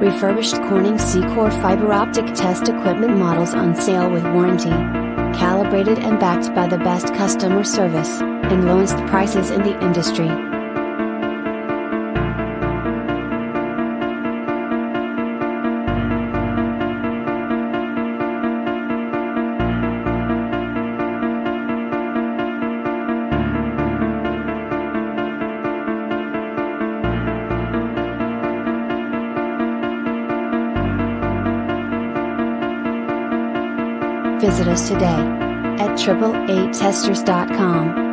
Refurbished Corning Siecor fiber optic test equipment models on sale with warranty. Calibrated and backed by the best customer service, and lowest prices in the industry. Visit us today at AAAATesters.com.